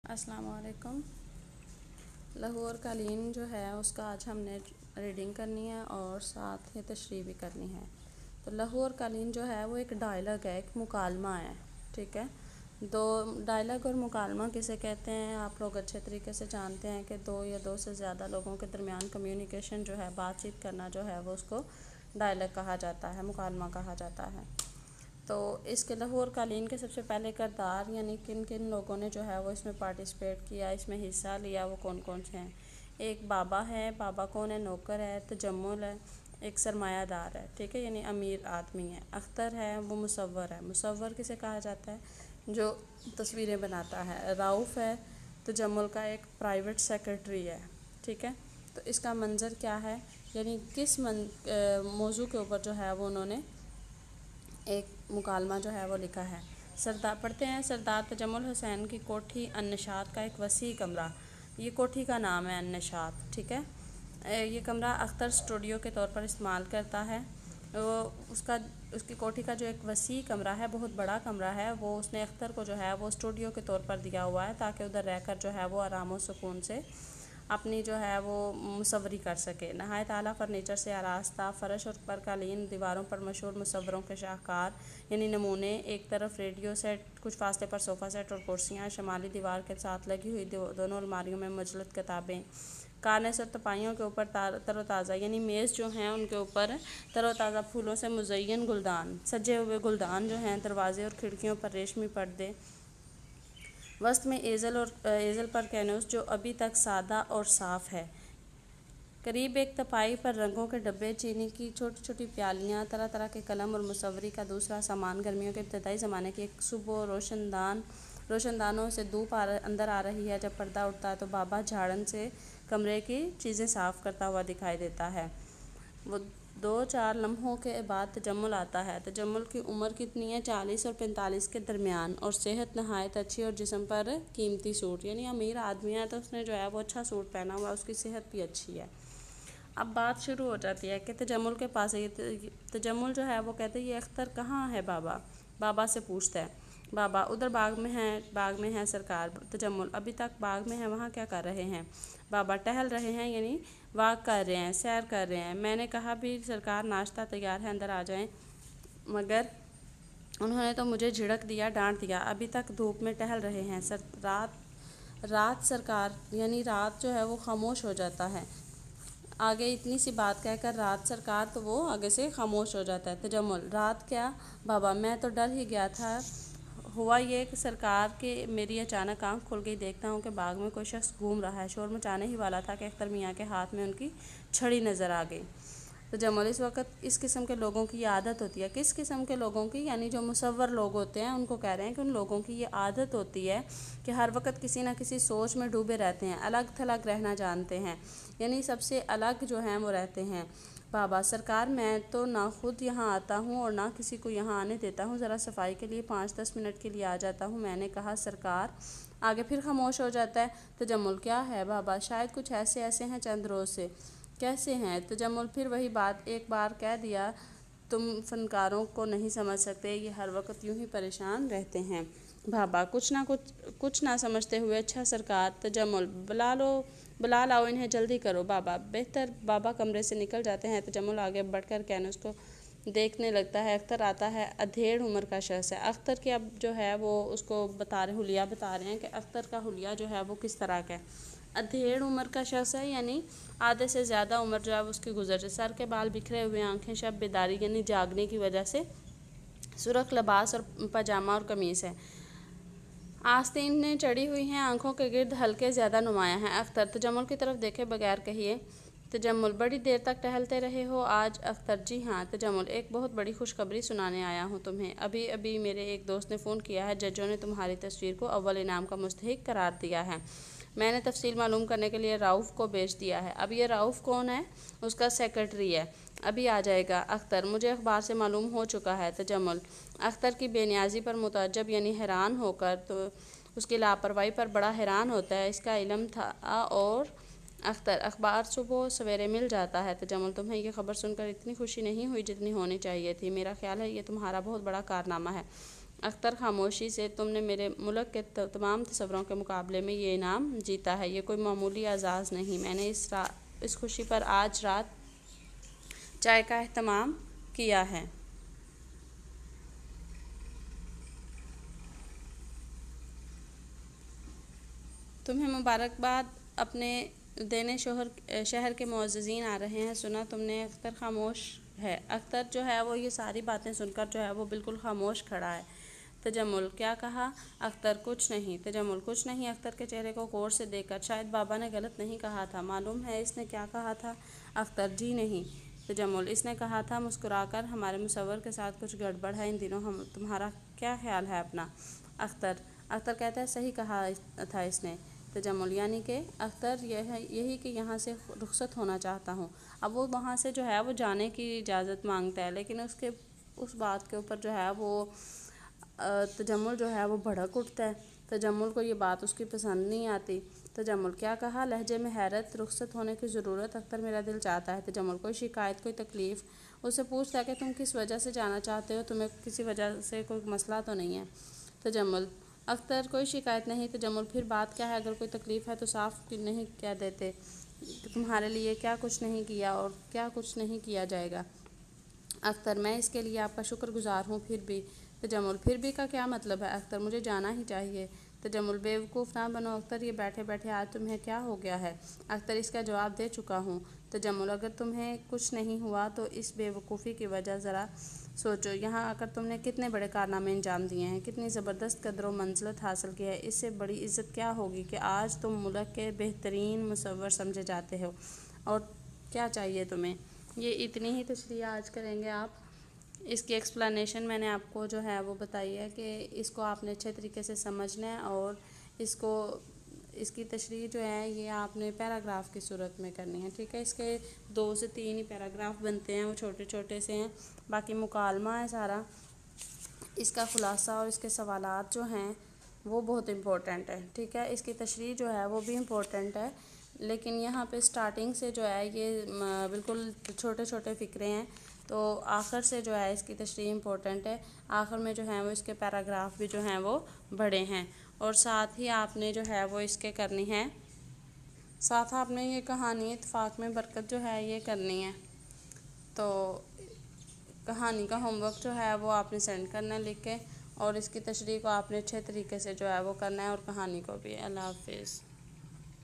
السلام علیکم۔ لہو اور قالین جو ہے اس کا آج ہم نے ریڈنگ کرنی ہے اور ساتھ ہی تشریح بھی کرنی ہے۔ تو لہو اور قالین جو ہے وہ ایک ڈائلاگ ہے، ایک مکالمہ ہے، ٹھیک ہے۔ دو ڈائلاگ اور مکالمہ کسے کہتے ہیں آپ لوگ اچھے طریقے سے جانتے ہیں کہ دو یا دو سے زیادہ لوگوں کے درمیان کمیونیکیشن جو ہے، بات چیت کرنا جو ہے وہ اس کو ڈائلاگ کہا جاتا ہے، مکالمہ کہا جاتا ہے۔ تو اس کے لہو اور قالین کے سب سے پہلے کردار یعنی کن کن لوگوں نے جو ہے وہ اس میں پارٹیسپیٹ کیا، اس میں حصہ لیا، وہ کون کون سے ہیں۔ ایک بابا ہے، بابا کون ہے؟ نوکر ہے، تجمل ہے، ایک سرمایہ دار ہے، ٹھیک ہے، یعنی امیر آدمی ہے۔ اختر ہے، وہ مصور ہے۔ مصور کسے کہا جاتا ہے؟ جو تصویریں بناتا ہے۔ رؤف ہے، تجمل کا ایک پرائیویٹ سیکرٹری ہے، ٹھیک ہے۔ تو اس کا منظر کیا ہے، یعنی کس موضوع کے اوپر جو ہے وہ انہوں نے ایک مکالمہ جو ہے وہ لکھا ہے۔ سردار پڑھتے ہیں، سردار تجمل حسین کی کوٹھی النشاط کا ایک وسیع کمرہ، یہ کوٹھی کا نام ہے النشاط، ٹھیک ہے۔ یہ کمرہ اختر اسٹوڈیو کے طور پر استعمال کرتا ہے۔ اس کی کوٹھی کا جو ایک وسیع کمرہ ہے، بہت بڑا کمرہ ہے، وہ اس نے اختر کو جو ہے وہ اسٹوڈیو کے طور پر دیا ہوا ہے تاکہ ادھر رہ کر جو ہے وہ آرام و سکون سے اپنی جو ہے وہ مصوری کر سکے۔ نہایت اعلیٰ فرنیچر سے آراستہ فرش اور پر قالین، دیواروں پر مشہور مصوروں کے شاہکار یعنی نمونے، ایک طرف ریڈیو سیٹ، کچھ فاصلے پر صوفہ سیٹ اور کرسیاں، شمالی دیوار کے ساتھ لگی ہوئی دونوں الماریوں میں مجلد کتابیں، کارنس اور تپائیوں کے اوپر تر و تازہ یعنی میز جو ہیں ان کے اوپر تر و تازہ پھولوں سے مزین گلدان، سجے ہوئے گلدان جو ہیں، دروازے اور کھڑکیوں پر ریشمی پردے، وسط میں ایزل پر کینوس جو ابھی تک سادہ اور صاف ہے، قریب ایک تپائی پر رنگوں کے ڈبے، چینی کی چھوٹی چھوٹی پیالیاں، طرح طرح کے قلم اور مصوری کا دوسرا سامان، گرمیوں کے ابتدائی زمانے کی ایک صبح، روشندانوں سے دھوپ اندر آ رہی ہے، جب پردہ اٹھتا ہے تو بابا جھاڑن سے کمرے کی چیزیں صاف کرتا ہوا دکھائی دیتا ہے۔ وہ 2-4 لمحوں کے بعد تجمل آتا ہے۔ تجمل کی عمر کتنی ہے؟ 40 اور 45 کے درمیان، اور صحت نہایت اچھی اور جسم پر قیمتی سوٹ، یعنی امیر آدمی ہے تو اس نے جو ہے وہ اچھا سوٹ پہنا ہوا، اس کی صحت بھی اچھی ہے۔ اب بات شروع ہو جاتی ہے کہ تجمل کے پاس تجمل جو ہے وہ کہتے ہیں یہ اختر کہاں ہے بابا؟ بابا سے پوچھتا ہے۔ بابا ادھر باغ میں ہے سرکار۔ تجمل ابھی تک باغ میں ہے، وہاں کیا کر رہے ہیں؟ بابا ٹہل رہے ہیں، یعنی واک کر رہے ہیں، سیر کر رہے ہیں۔ میں نے کہا بھی سرکار ناشتہ تیار ہے، اندر آ جائیں، مگر انہوں نے تو مجھے جھڑک دیا، ڈانٹ دیا، ابھی تک دھوپ میں ٹہل رہے ہیں۔ رات سرکار یعنی رات جو ہے وہ خاموش ہو جاتا ہے، آگے اتنی سی بات کہہ کر رات سرکار تو وہ آگے سے خاموش ہو جاتا ہے۔ تجمل رات کیا بابا؟ میں تو ڈر ہی گیا تھا۔ ہوا یہ کہ سرکار کہ میری اچانک آنکھ کھل گئی، دیکھتا ہوں کہ باغ میں کوئی شخص گھوم رہا ہے، شور مچانے ہی والا تھا کہ اختر میاں کے ہاتھ میں ان کی چھڑی نظر آ گئی۔ تجمل اس وقت اس قسم کے لوگوں کی یہ عادت ہوتی ہے۔ کس قسم کے لوگوں کی؟ یعنی جو مصور لوگ ہوتے ہیں ان کو کہہ رہے ہیں کہ ان لوگوں کی یہ عادت ہوتی ہے کہ ہر وقت کسی نہ کسی سوچ میں ڈوبے رہتے ہیں، الگ تھلگ رہنا جانتے ہیں، یعنی سب سے الگ جو ہیں وہ رہتے ہیں۔ بابا سرکار میں تو نہ خود یہاں آتا ہوں اور نہ کسی کو یہاں آنے دیتا ہوں، ذرا صفائی کے لیے 5-10 منٹ کے لیے آ جاتا ہوں۔ میں نے کہا سرکار، آگے پھر خاموش ہو جاتا ہے۔ تجمل کیا ہے بابا؟ شاید کچھ ایسے ہیں چند روز سے۔ کیسے ہیں؟ تجمل پھر وہی بات، ایک بار کہہ دیا، تم فنکاروں کو نہیں سمجھ سکتے، یہ ہر وقت یوں ہی پریشان رہتے ہیں۔ بابا کچھ نہ سمجھتے ہوئے، اچھا سرکار۔ تجمل بلا لاؤ انہیں، جلدی کرو بابا۔ بہتر۔ بابا کمرے سے نکل جاتے ہیں۔ تجمل آگے بڑھ کر کینوس کو دیکھنے لگتا ہے۔ اختر آتا ہے، ادھیڑ عمر کا شخص ہے۔ اختر کی اب جو ہے وہ اس کو حلیہ بتا رہے ہیں کہ اختر کا حلیہ جو ہے وہ کس طرح کا ہے۔ ادھیڑ عمر کا شخص ہے، یعنی آدھے سے زیادہ عمر جو ہے اس کی گزر جائے، سر کے بال بکھرے ہوئے، آنکھیں شب بیداری یعنی جاگنے کی وجہ سے، سرخ لباس اور پاجامہ اور قمیص ہے، آستینیں چڑھی ہوئی ہیں، آنکھوں کے گرد حلقے زیادہ نمایاں ہیں۔ اختر تجمل کی طرف دیکھے بغیر کہیے۔ تجمل بڑی دیر تک ٹہلتے رہے ہو آج؟ اختر جی ہاں۔ تجمل ایک بہت بڑی خوشخبری سنانے آیا ہوں تمہیں۔ ابھی میرے ایک دوست نے فون کیا ہے، ججوں نے تمہاری تصویر کو اول انعام کا مستحق قرار دیا ہے۔ میں نے تفصیل معلوم کرنے کے لیے رؤف کو بھیج دیا ہے۔ اب یہ رؤف کون ہے؟ اس کا سیکرٹری ہے، ابھی آ جائے گا۔ اختر مجھے اخبار سے معلوم ہو چکا ہے۔ تجمل اختر کی بے نیازی پر متعجب یعنی حیران ہو کر، تو اس کی لاپرواہی پر بڑا حیران ہوتا ہے، اس کا علم تھا۔ اور اختر اخبار صبح سویرے مل جاتا ہے۔ تجمل تمہیں یہ خبر سن کر اتنی خوشی نہیں ہوئی جتنی ہونی چاہیے تھی، میرا خیال ہے یہ تمہارا بہت بڑا کارنامہ ہے۔ اختر خاموشی سے تم نے میرے ملک کے تمام تصوروں کے مقابلے میں یہ انعام جیتا ہے، یہ کوئی معمولی اعزاز نہیں، میں نے اس خوشی پر آج رات چائے کا اہتمام کیا ہے۔ تمہیں مبارکباد اپنے دینے شہر کے معززین آ رہے ہیں، سنا تم نے؟ اختر خاموش ہے۔ اختر جو ہے وہ یہ ساری باتیں سن کر جو ہے وہ بالکل خاموش کھڑا ہے۔ تجمل: کیا کہا؟ اختر: کچھ نہیں۔ تجمل: کچھ نہیں۔ اختر کے چہرے کو غور سے دیکھ کر: شاید بابا نے غلط نہیں کہا تھا، معلوم ہے اس نے کیا کہا تھا؟ اختر: جی نہیں۔ تجمل: اس نے کہا تھا مسکرا کر ہمارے مصور کے ساتھ کچھ گڑبڑ ہے ان دنوں، تمہارا کیا خیال ہے اپنا؟ اختر کہتا ہے صحیح کہا تھا اس نے۔ تجمل: یعنی کہ؟ اختر: یہی کہ یہاں سے رخصت ہونا چاہتا ہوں۔ اب وہ وہاں سے جو ہے وہ جانے کی اجازت مانگتا ہے، لیکن اس بات کے اوپر جو ہے وہ تجمل جو ہے وہ بھڑک اٹھتا ہے۔ تجمل کو یہ بات اس کی پسند نہیں آتی۔ تجمل: کیا کہا؟ لہجے میں حیرت۔ رخصت ہونے کی ضرورت؟ اختر: میرا دل چاہتا ہے۔ تجمل: کوئی شکایت، کوئی تکلیف؟ اس سے پوچھتا ہے کہ تم کس وجہ سے جانا چاہتے ہو، تمہیں کسی وجہ سے کوئی مسئلہ تو نہیں ہے؟ تجمل: اختر: کوئی شکایت نہیں۔ تجمل: پھر بات کیا ہے؟ اگر کوئی تکلیف ہے تو صاف نہیں کہہ دیتے، تمہارے لیے کیا کچھ نہیں کیا اور کیا کچھ نہیں کیا جائے گا؟ اختر: میں اس کے لیے آپ کا شکر گزار ہوں، پھر بھی۔ تجمل: پھر بھی کا کیا مطلب ہے؟ اختر: مجھے جانا ہی چاہیے۔ تجمل: بیوقوف نہ بنو اختر، یہ بیٹھے بیٹھے آج تمہیں کیا ہو گیا ہے؟ اختر: اس کا جواب دے چکا ہوں۔ تجمل: اگر تمہیں کچھ نہیں ہوا تو اس بے وقوفی کی وجہ ذرا سوچو، یہاں آ کر تم نے کتنے بڑے کارنامے انجام دیے ہیں، کتنی زبردست قدر و منزلت حاصل کی ہے، اس سے بڑی عزت کیا ہوگی کہ آج تم ملک کے بہترین مصور سمجھے جاتے ہو، اور کیا چاہیے تمہیں؟ یہ اتنی ہی تشریح آج کریں گے آپ۔ اس کی ایکسپلینیشن میں نے آپ کو جو ہے وہ بتائی ہے کہ اس کو آپ نے اچھے طریقے سے سمجھنا ہے، اور اس کی تشریح جو ہے یہ آپ نے پیراگراف کی صورت میں کرنی ہے، ٹھیک ہے؟ اس کے 2 سے 3 ہی پیراگراف بنتے ہیں، وہ چھوٹے چھوٹے سے ہیں، باقی مکالمہ ہے سارا۔ اس کا خلاصہ اور اس کے سوالات جو ہیں وہ بہت امپورٹنٹ ہے، ٹھیک ہے؟ اس کی تشریح جو ہے وہ بھی امپورٹنٹ ہے، لیکن یہاں پہ سٹارٹنگ سے جو ہے یہ بالکل چھوٹے چھوٹے فقرے ہیں، تو آخر سے جو ہے اس کی تشریح امپورٹنٹ ہے۔ آخر میں جو ہے وہ اس کے پیراگراف بھی جو ہیں وہ بڑے ہیں، اور ساتھ ہی آپ نے جو ہے وہ اس کے کرنی ہے، ساتھ آپ نے یہ کہانی اتفاق میں برکت جو ہے یہ کرنی ہے۔ تو کہانی کا ہوم ورک جو ہے وہ آپ نے سینڈ کرنا ہے لکھ کے، اور اس کی تشریح کو آپ نے اچھے طریقے سے جو ہے وہ کرنا ہے، اور کہانی کو بھی۔ اللہ حافظ۔